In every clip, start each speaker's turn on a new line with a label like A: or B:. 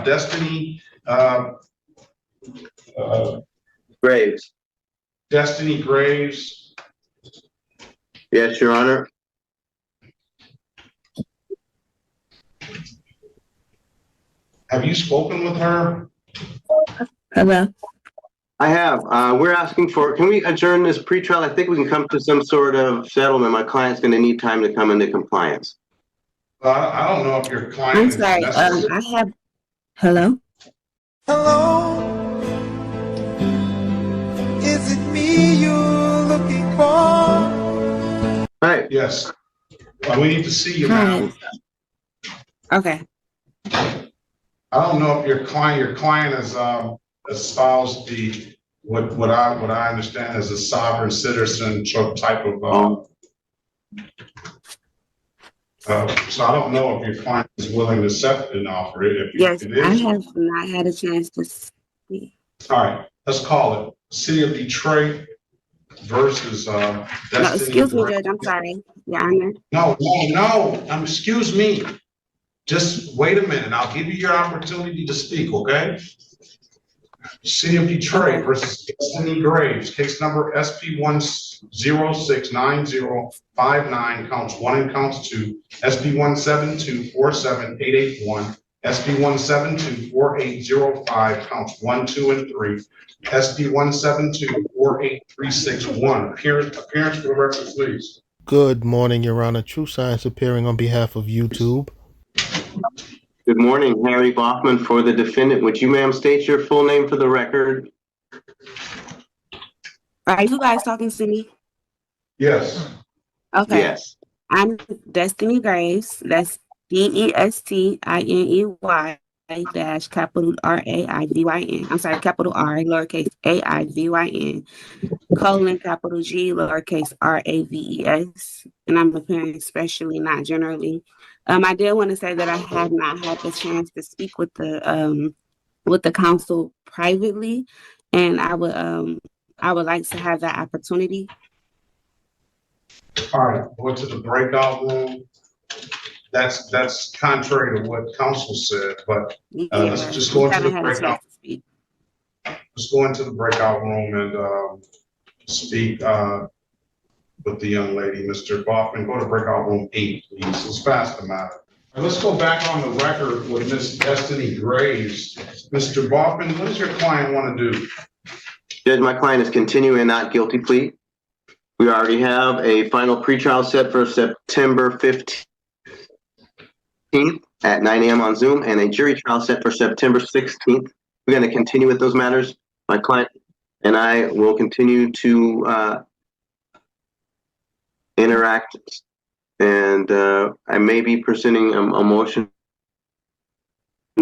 A: Destiny
B: Graves.
A: Destiny Graves.
B: Yes, Your Honor.
A: Have you spoken with her?
C: Hello.
B: I have. We're asking for, can we adjourn this pretrial? I think we can come to some sort of settlement. My client's going to need time to come into compliance.
A: I don't know if your client
C: I'm
A: is
C: sorry.
A: necessary.
C: I have. Hello.
D: Hello, is it me you're looking for?
B: All right.
A: Yes. We need to see you
C: Hi.
A: now.
C: Okay.
A: I don't know if your client has espoused the what I understand as a sovereign citizen type of so I don't know if your client is willing to accept an offer.
C: Yes,
A: it is,
C: I have not had a chance to speak.
A: all right, let's call it City of Detroit versus
C: No,
A: Destiny.
C: excuse me, Judge. I'm sorry, Your Honor.
A: No. Excuse me. Just wait a minute. I'll give you your opportunity to speak, okay? City of Detroit
C: Okay.
A: versus Destiny Graves, case number SP 1069059, counts 1 and counts 2, SP 172478881, SP 1724805, counts 1, 2, and 3, SP 1724836. Appearance for the record, please.
E: Good morning, Your Honor. True Science appearing on behalf of YouTube.
B: Good morning, Harry Baughman for the defendant. Would you, ma'am, state your full name for the record?
C: Are you guys talking to me?
A: Yes.
C: Okay.
B: Yes.
C: I'm Destiny Graves. That's DESTINEY dash capital RAIVYN. I'm sorry, capital R, lowercase AIVYN, colon capital G, lowercase RAVES. And I'm appearing especially, not generally. I did want to say that I have not had the chance to speak with the counsel privately, and I would like to have that opportunity.
A: All right, go to the breakout room. That's contrary to what counsel said, but let's just go into the breakout. Let's go into the breakout room and speak with the young lady, Mr. Baughman. Go to breakout room 8, please. Let's pass the matter. And let's go back on the record with Miss Destiny Graves. Mr. Baughman, what does your client want to do?
B: Judge, my client is continuing a not guilty plea. We already have a final pretrial set for September 15th at 9 a.m. on Zoom and a jury trial set for September 16th. We're going to continue with those matters. My client and I will continue to interact, and I may be presenting a motion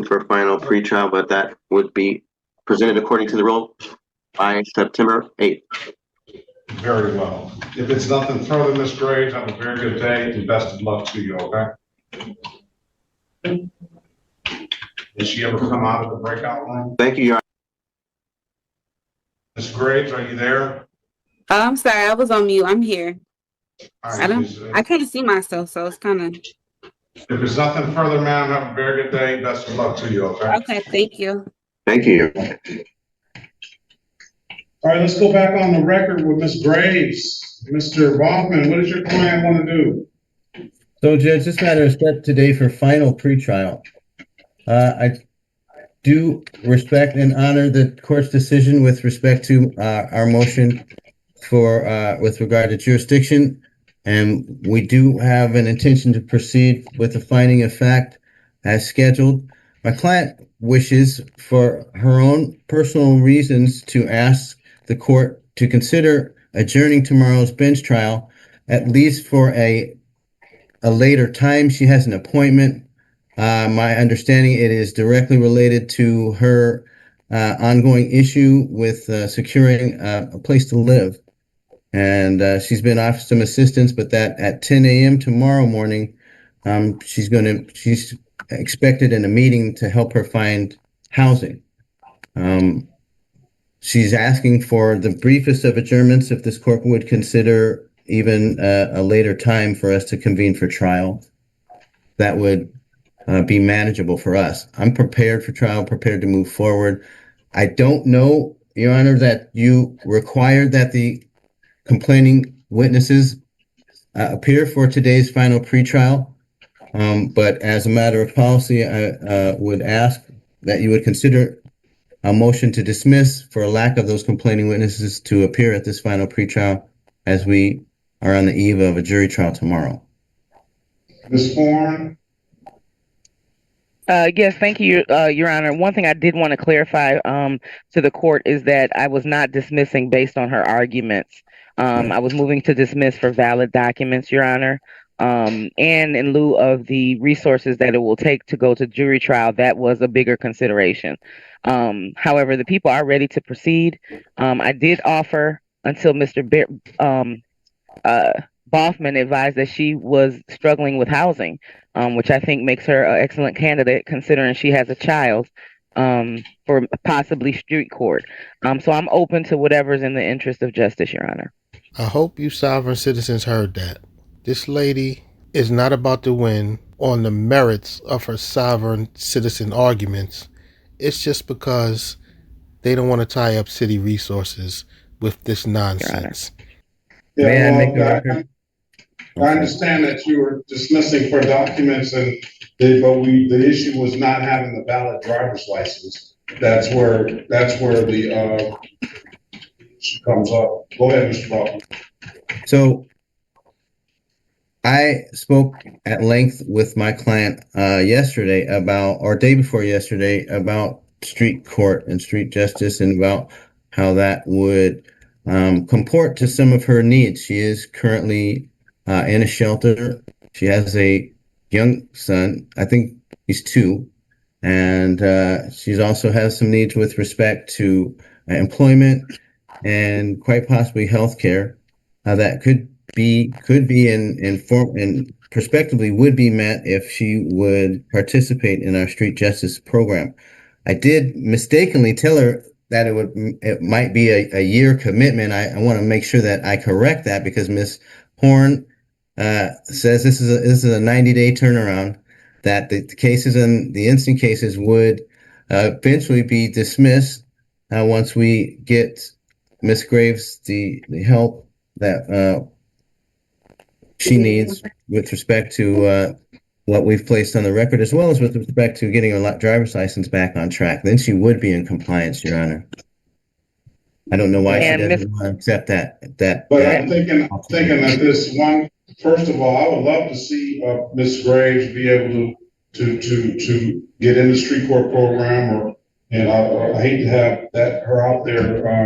B: for final pretrial, but that would be presented according to the rule by September 8th.
A: Very well. If it's nothing further, Ms. Graves, have a very good day and best of luck to you, okay? Did she ever come out of the breakout room?
B: Thank you, Your Honor.
A: Ms. Graves, are you there?
C: Oh, I'm sorry, I was on mute. I'm here.
A: All right,
C: I can't see myself, so it's kind of.
A: If there's nothing further, ma'am, have a very good day. Best of luck to you, okay?
C: Okay, thank you.
B: Thank you.
A: All right, let's go back on the record with Ms. Graves. Mr. Baughman, what does your client want to do?
F: So, Judge, this matter is set today for final pretrial. I do respect and honor the court's decision with respect to our motion for with regard to jurisdiction, and we do have an intention to proceed with the finding of fact as scheduled. My client wishes, for her own personal reasons, to ask the court to consider adjourning tomorrow's bench trial, at least for a later time. She has an appointment. My understanding, it is directly related to her ongoing issue with securing a place to live. And she's been offered some assistance, but that at 10 a.m. tomorrow morning, she's expected in a meeting to help her find housing. She's asking for the briefest of adjournments if this court would consider even a later time for us to convene for trial. That would be manageable for us. I'm prepared for trial, prepared to move forward. I don't know, Your Honor, that you required that the complaining witnesses appear for today's final pretrial. But as a matter of policy, I would ask that you would consider a motion to dismiss for a lack of those complaining witnesses to appear at this final pretrial as we are on the eve of a jury trial tomorrow.
A: Ms. Horn?
G: Yes, thank you, Your Honor. One thing I did want to clarify to the court is that I was not dismissing based on her arguments. I was moving to dismiss for valid documents, Your Honor. And in lieu of the resources that it will take to go to jury trial, that was a bigger consideration. However, the people are ready to proceed. I did offer until Mr. Boffman advised that she was struggling with housing, which I think makes her an excellent candidate considering she has a child for possibly street court. So I'm open to whatever's in the interest of justice, Your Honor.
E: I hope you sovereign citizens heard that. This lady is not about to win on the merits of her sovereign citizen arguments. It's just because they don't want to tie up city resources with this nonsense.
A: Yeah,
F: May I make the
A: well,
F: record?
A: I understand that you were dismissing for documents but the issue was not having the valid driver's license. That's where the issue comes up. Go ahead, Mr. Baldwin.
F: So I spoke at length with my client yesterday or day before yesterday about street court and street justice and about how that would comport to some of her needs. She is currently in a shelter. She has a young son. I think he's 2. And she's also has some needs with respect to employment and quite possibly healthcare that could be in form and prospectively would be met if she would participate in our street justice program. I did mistakenly tell her that it might be a year commitment. I want to make sure that I correct that because Ms. Horn says this is a 90-day turnaround, that the cases and the instant cases would eventually be dismissed once we get Ms. Graves the help that she needs with respect to what we've placed on the record, as well as with respect to getting her driver's license back on track. Then she would be in compliance, Your Honor. I don't know why she doesn't want to accept that.
A: But I'm thinking that this one, first of all, I would love to see Ms. Graves be able to get in the street court program, and I hate to have her out there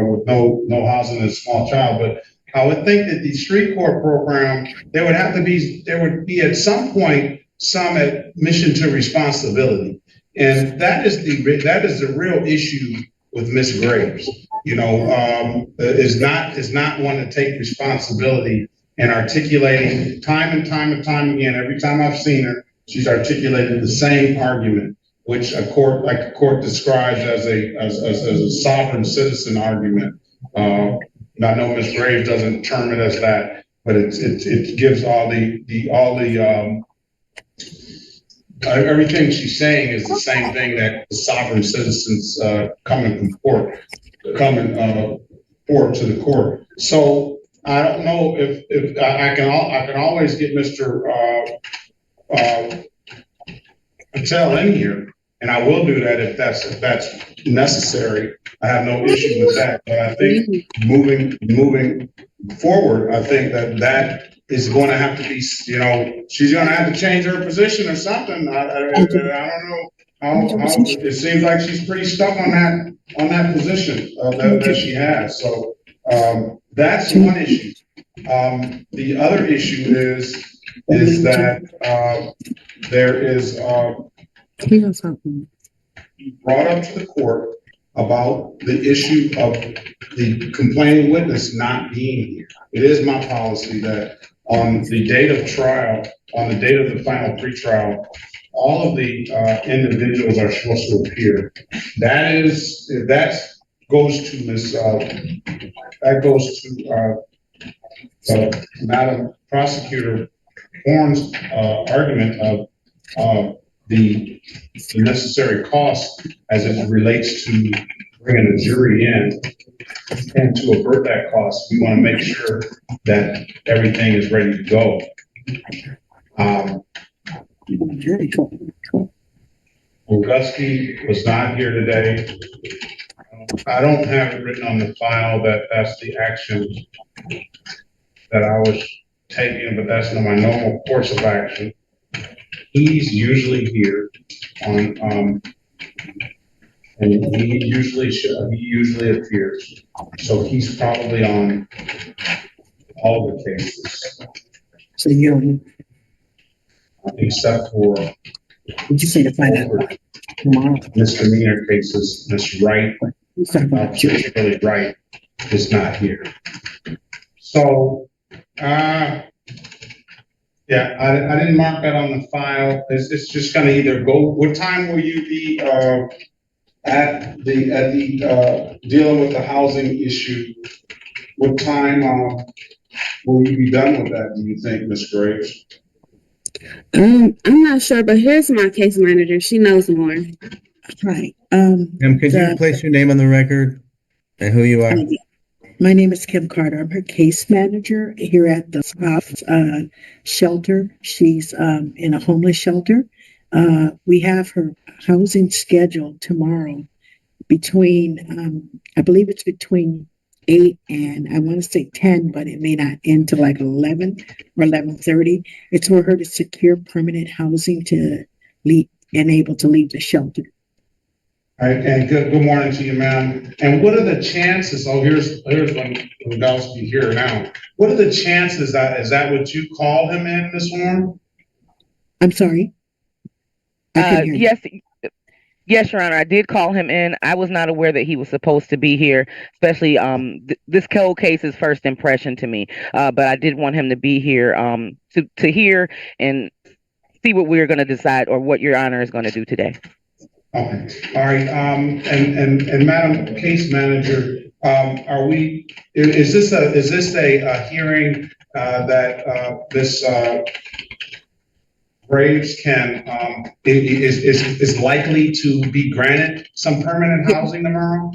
A: with no housing and a small child, but I would think that the street court program, there would be at some point some admission to responsibility, and that is the real issue with Ms. Graves. Is not one to take responsibility and articulating time and time again. Every time I've seen her, she's articulated the same argument, which a court describes as a sovereign citizen argument. I know Ms. Graves doesn't term it as that, but it gives everything she's saying is the same thing that the sovereign citizens come and report to the court. So I don't know if I can always get Mr. Patel in here, and I will do that if that's necessary. I have no issue with that, but I think moving forward, I think that is going to have to be, she's going to have to change her position or something. I don't know. It seems like she's pretty stuck on that position that she has. So that's one issue. The other issue is that there is brought up to the court about the issue of the complaining witness not being here. It is my policy that on the date of trial, on the date of the final pretrial, all of the individuals are supposed to appear. That goes to Madam Prosecutor Horn's argument of the necessary costs as it relates to bringing the jury in. And to avert that cost, we want to make sure that everything is ready to go. Auguste was not here today. I don't have it written on the file that that's the action that I was taking, but that's not my normal course of action. He's usually here on, and he usually appears. So he's probably on all the cases.
H: So you
A: except for
H: did you say to find out tomorrow?
A: misdemeanor cases, Miss Wright, really Wright is not here. So, yeah, I didn't mark that on the file. It's just gonna either go. What time will you be at the dealing with the housing issue? What time will you be done with that? Do you think, Ms. Graves?
C: I'm not sure, but here's my case manager. She knows more.
H: Right.
F: Could you place your name on the record and who you are?
H: My name is Kim Carter. I'm her case manager here at the shelter. She's in a homeless shelter. We have her housing scheduled tomorrow between, I believe it's between 8 and I want to say 10, but it may not end till like 11 or 11:30. It's for her to secure permanent housing to leave and able to leave the shelter.
A: All right, and good morning to you, ma'am. And what are the chances? Oh, here's when Gauski here now. What are the chances that is that what you called him in, Ms. Warren?
H: I'm sorry.
G: Yes, Your Honor, I did call him in. I was not aware that he was supposed to be here, especially this cold case is first impression to me. But I did want him to be here to hear and see what we're going to decide or what Your Honor is going to do today.
A: Okay. All right. And Madam Case Manager, is this a hearing that this Graves can is likely to be granted some permanent housing tomorrow?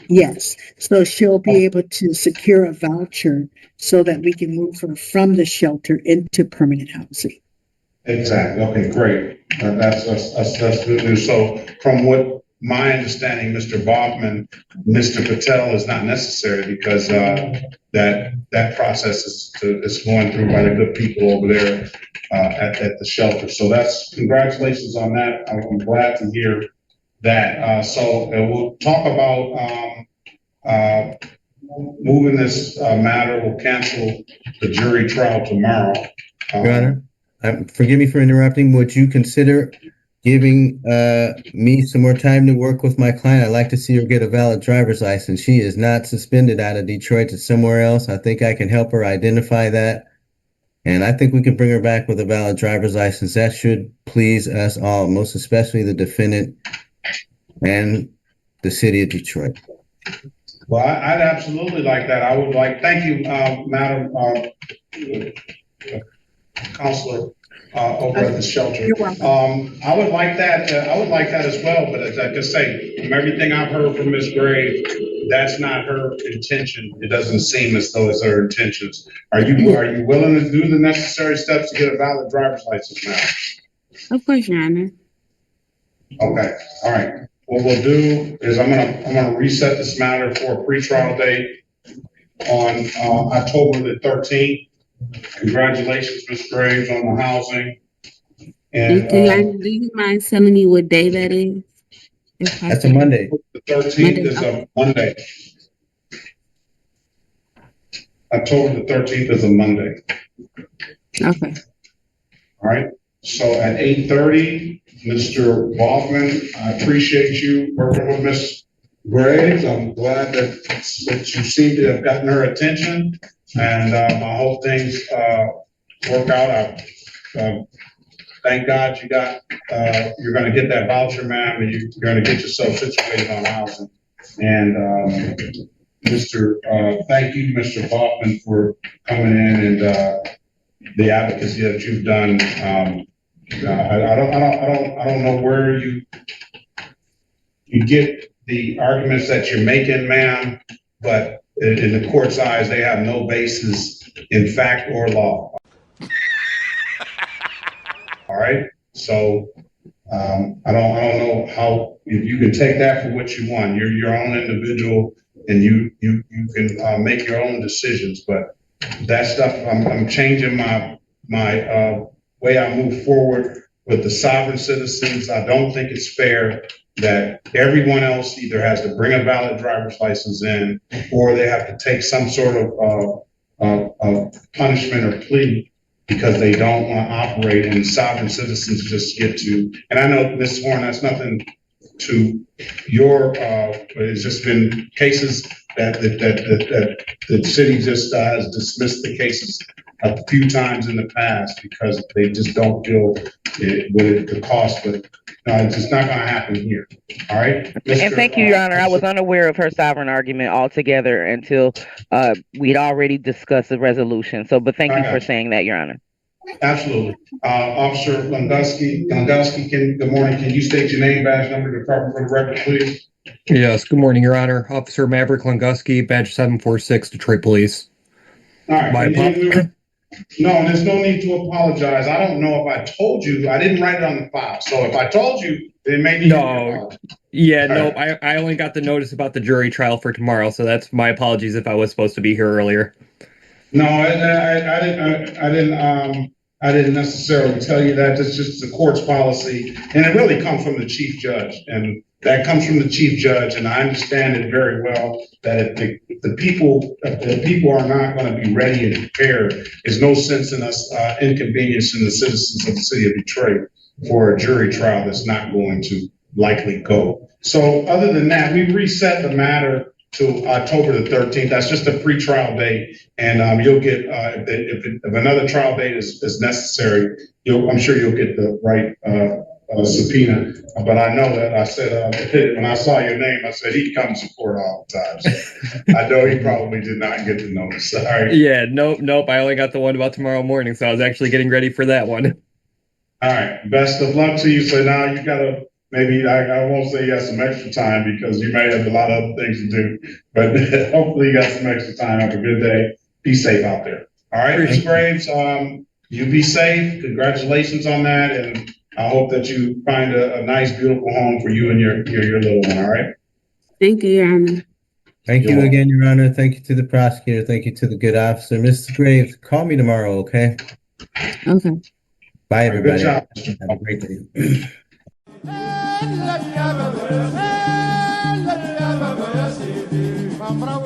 H: Yes. So she'll be able to secure a voucher so that we can move her from the shelter into permanent housing.
A: Exactly. Okay, great. That's good news. So from what my understanding, Mr. Bachman, Mr. Patel is not necessary because that process is going through by the good people over there at the shelter. So that's congratulations on that. I'm glad to hear that. So we'll talk about moving this matter. We'll cancel the jury trial tomorrow.
F: Your Honor, forgive me for interrupting. Would you consider giving me some more time to work with my client? I'd like to see her get a valid driver's license. She is not suspended out of Detroit to somewhere else. I think I can help her identify that. And I think we can bring her back with a valid driver's license. That should please us all, most especially the defendant and the city of Detroit.
A: Well, I'd absolutely like that. I would like, thank you, Madam Counselor over at the shelter.
H: You're welcome.
A: I would like that as well, but as I just say, from everything I've heard from Ms. Gray, that's not her intention. It doesn't seem as though it's her intentions. Are you willing to do the necessary steps to get a valid driver's license now?
C: Of course, Your Honor.
A: Okay, all right. What we'll do is I'm gonna reset this matter for a pretrial date on October the 13th. Congratulations, Ms. Graves, on the housing. And
C: do you mind telling me what day that is?
F: That's a Monday.
A: The 13th is a Monday. October the 13th is a Monday.
C: Okay.
A: All right. So at 8:30, Mr. Bachman, I appreciate you working with Ms. Graves. I'm glad that you seem to have gotten her attention, and I hope things work out. Thank God you got, you're going to get that voucher, ma'am, and you're going to get yourself situated on housing. And thank you, Mr. Bachman, for coming in and the advocacy that you've done I don't know where you get the arguments that you're making, ma'am, but in the court's eyes, they have no basis in fact or law. All right, so I don't know how you can take that for what you want. You're your own individual, and you can make your own decisions. But that stuff, I'm changing my way I move forward with the sovereign citizens. I don't think it's fair that everyone else either has to bring a valid driver's license in, or they have to take some sort of punishment or plea because they don't want to operate, and sovereign citizens just get to. And I know, Ms. Horn, that's nothing to your, it's just been cases that the city just has dismissed the cases a few times in the past because they just don't feel with the cost, but it's just not going to happen here. All right.
G: And thank you, Your Honor. I was unaware of her sovereign argument altogether until we'd already discussed the resolution. So, but thank you for saying that, Your Honor.
A: Absolutely. Officer Langowski, good morning. Can you state your name, badge number, department for the record, please?
I: Yes, good morning, Your Honor. Officer Maverick Langowski, badge 746, Detroit Police.
A: All right. No, there's no need to apologize. I don't know if I told you. I didn't write it on the file. So if I told you, then maybe
I: no. Yeah, no, I only got the notice about the jury trial for tomorrow, so that's my apologies if I was supposed to be here earlier.
A: No, I didn't necessarily tell you that. It's just the court's policy, and it really comes from the chief judge, and that comes from the chief judge. And I understand it very well that if the people are not going to be ready and prepared, there's no sense in us inconveniencing the citizens of the city of Detroit for a jury trial that's not going to likely go. So other than that, we've reset the matter to October the 13th. That's just a pre-trial date, and you'll get if another trial date is necessary, I'm sure you'll get the right subpoena. But I know that I said when I saw your name, I said he comes to court all the time. So I know he probably did not get the notice. All right.
I: Yeah, nope. I only got the one about tomorrow morning, so I was actually getting ready for that one.
A: All right. Best of luck to you. So now you gotta. Maybe I won't say you got some extra time because you may have a lot of other things to do, but hopefully you got some extra time. Have a good day. Be safe out there. All right, Ms. Graves, you be safe. Congratulations on that. And I hope that you find a nice, beautiful home for you and your little one. All right.
C: Thank you, Your Honor.
F: Thank you again, Your Honor. Thank you to the prosecutor. Thank you to the good officer. Mrs. Graves, call me tomorrow, okay?
C: Okay.
F: Bye, everybody.
A: Good job.
F: Have a great day.
D: Vamos pra